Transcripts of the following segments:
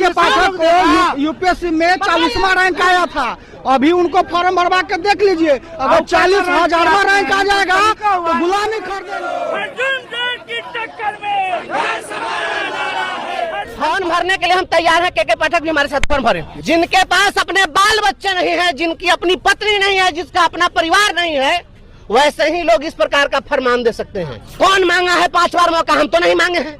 के पाठक को यूपीएससी में 40वां रैंक आया था। अभी उनको फॉर्म भरवा के देख लीजिए, अगर 40,000वां रैंक आ जाएगा तो गुलामी कर देंगे। फॉर्म भरने के लिए हम तैयार हैं। के पाठक भी हमारे साथ फॉर्म भरे। जिनके पास अपने बाल बच्चे नहीं है, जिनकी अपनी पत्नी नहीं है, जिसका अपना परिवार नहीं है, वैसे ही लोग इस प्रकार का फरमान दे सकते हैं। कौन मांगा है 5 बार मौका? हम तो नहीं मांगे हैं।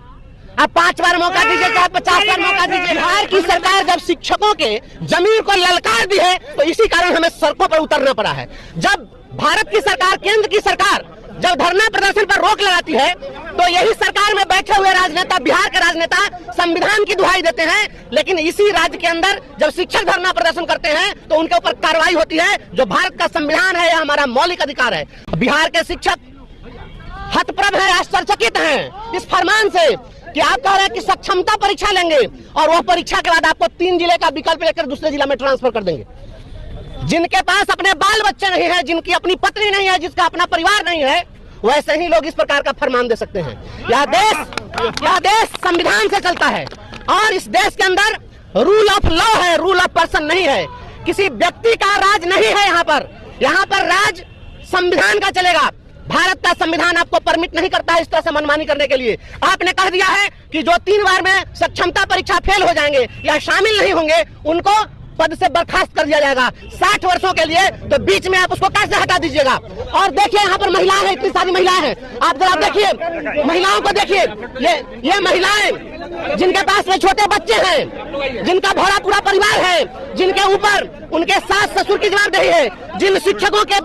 अब 5 बार मौका दीजिए, चाहे 50 बार मौका दीजिए। बिहार की सरकार जब शिक्षकों के जमीन को ललकार दी है तो इसी कारण हमें सड़कों पर उतरना पड़ा है। जब भारत की सरकार, केंद्र की सरकार जब धरना प्रदर्शन पर रोक लगाती है तो यही सरकार में बैठे हुए राजनेता, बिहार के राजनेता संविधान की दुहाई देते हैं, लेकिन इसी राज्य के अंदर जब शिक्षक धरना प्रदर्शन करते हैं तो उनके ऊपर कार्रवाई होती है। जो भारत का संविधान है, यह हमारा मौलिक अधिकार है। बिहार के शिक्षक हतप्रभ है, आश्चर्यचकित हैं इस फरमान से कि आप कह रहे हैं कि सक्षमता परीक्षा लेंगे और वह परीक्षा के बाद आपको 3 जिले का विकल्प लेकर दूसरे जिला में ट्रांसफर कर देंगे। जिनके पास अपने बाल बच्चे नहीं है, जिनकी अपनी पत्नी नहीं है, जिसका अपना परिवार नहीं है, वैसे ही लोग इस प्रकार का फरमान दे सकते हैं। यह देश संविधान से चलता है और इस देश के अंदर रूल ऑफ लॉ है, रूल ऑफ पर्सन नहीं है। किसी व्यक्ति का राज नहीं है। यहाँ पर राज संविधान का चलेगा। भारत का संविधान आपको परमिट नहीं करता है इस तरह से मनमानी करने के लिए। आपने कह दिया है कि जो 3 बार में सक्षमता परीक्षा फेल हो जाएंगे या शामिल नहीं होंगे, उनको पद से बर्खास्त कर दिया जाएगा 60 वर्षों के लिए। तो बीच में आप उसको कैसे हटा दीजिएगा? और देखिए, यहाँ पर महिलाएं हैं, इतनी सारी महिलाएं हैं। आप जरा देखिए, महिलाओं को देखिए। ये महिलाएं जिनके पास में छोटे बच्चे हैं, जिनका भरा पूरा परिवार है, जिनके ऊपर उनके सास ससुर की जवाबदेही है, जिन शिक्षकों के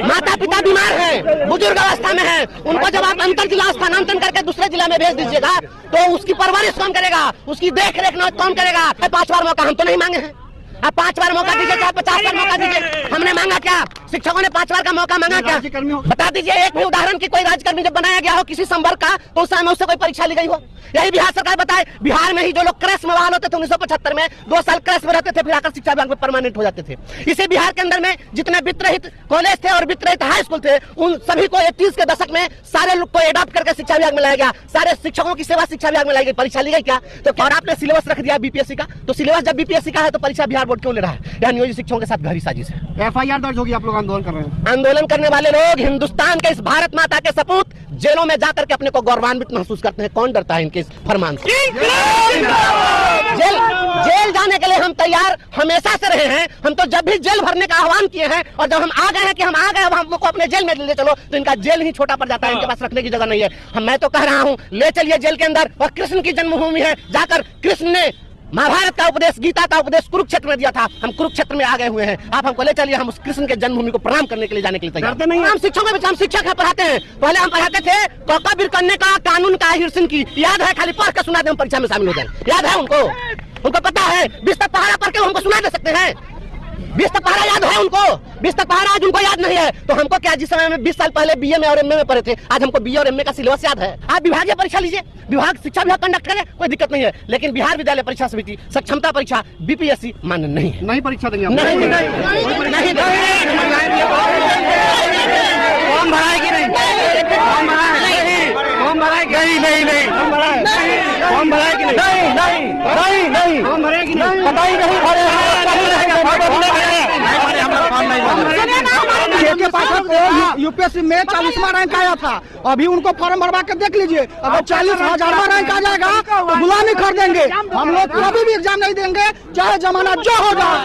माता पिता बीमार हैं, बुजुर्ग अवस्था में हैं, उनको जब आप अंतर जिला स्थानांतरण करके दूसरे जिला में भेज दीजिएगा तो उसकी परवरिश कौन करेगा? उसकी देख रेख कौन करेगा? 5 बार मौका हम तो नहीं मांगे हैं। अब 5 बार मौका दीजिए, चाहे 50 बार मौका दीजिए। हमने मांगा क्या? शिक्षकों ने 5 बार का मौका मांगा क्या? बता दीजिए एक भी उदाहरण की कोई राज्यकर्मी जब बनाया गया हो किसी संवर्ग का तो उस समय उससे कोई परीक्षा ली गई हो? यही बिहार सरकार बताए। बिहार में ही जो लोग क्रेश में बहाल होते थे 1975 में, 2 साल क्रेश में रहते थे, फिर आकर शिक्षा विभाग में परमानेंट हो जाते थे। इसी बिहार के अंदर में जितने वित्त रहित कॉलेज थे और वित्त रहित हाई स्कूल थे, उन सभी को 30 के दशक में सारे लोग को एडॉप्ट करके शिक्षा विभाग में लाया गया। सारे शिक्षकों की सेवा शिक्षा विभाग में लाई गई। परीक्षा ली गई क्या? तो और आपने सिलेबस रख दिया बीपीएससी का। तो सिलेबस जब बीपीएससी का है तो परीक्षा बिहार बोर्ड क्यों ले रहा है? नियोजित शिक्षकों के साथ गहरी साजिश है। FIR दर्ज होगी, आप लोग आंदोलन कर रहे हैं। आंदोलन करने वाले लोग हिंदुस्तान के इस भारत माता के सपूत जेलों में जाकर के अपने को गौरवान्वित महसूस करते हैं। कौन डरता है इनके इस फरमान से? जेल जाने के लिए हम तैयार हमेशा से रहे हैं। हम तो जब भी जेल भरने का आह्वान किए हैं और जब हम आ गए हैं कि हम आ गए, अब हमको अपने जेल में ले चलो, तो इनका जेल ही छोटा पड़ जाता है। इनके पास रखने की जगह नहीं है। मैं तो कह रहा हूँ, ले चलिए जेल के अंदर। और कृष्ण की जन्मभूमि है, जाकर कृष्ण ने महाभारत का उपदेश, गीता का उपदेश कुरुक्षेत्र में दिया था। हम कुरुक्षेत्र में आ गए हुए हैं। आप हमको ले चलिए, हम उस कृष्ण के जन्मभूमि को प्रणाम करने के लिए जाने के लिए तैयार नहीं। हम शिक्षकों में हम शिक्षक है, पढ़ाते हैं। पहले हम पढ़ाते थे कौका करने का, कानून का, हिरसन की याद है, खाली पढ़ कर सुना दे, हम परीक्षा में शामिल हो जाए। याद है उनको पता है। 20 तक पहाड़ा पढ़ के हमको सुना दे सकते हैं। 20 तक पहाड़ा याद है उनको। 20 तक पहाड़ा आज उनको याद नहीं है। तो हमको क्या, जिस समय में 20 साल पहले बीए में और एमए में पढ़े थे, आज हमको बीए और एमए का सिलेबस याद है। आप विभागीय परीक्षा लीजिए, विभाग शिक्षा विभाग कंडक्ट करे, कोई दिक्कत नहीं है। लेकिन बिहार विद्यालय परीक्षा समिति सक्षमता परीक्षा बीपीएससी मान्य नहीं है। नहीं परीक्षा देंगे, नहीं फॉर्म भराएगी नहीं, फॉर्म भराएगी नहीं, पता ही नहीं के पाठक को यूपीएससी में 40वां रैंक आया था। अभी उनको फॉर्म भरवा के देख लीजिए, अगर 40,000वां रैंक आ जाएगा तो गुलामी कर देंगे। हम लोग कभी भी एग्जाम नहीं देंगे, चाहे जमाना जो होगा।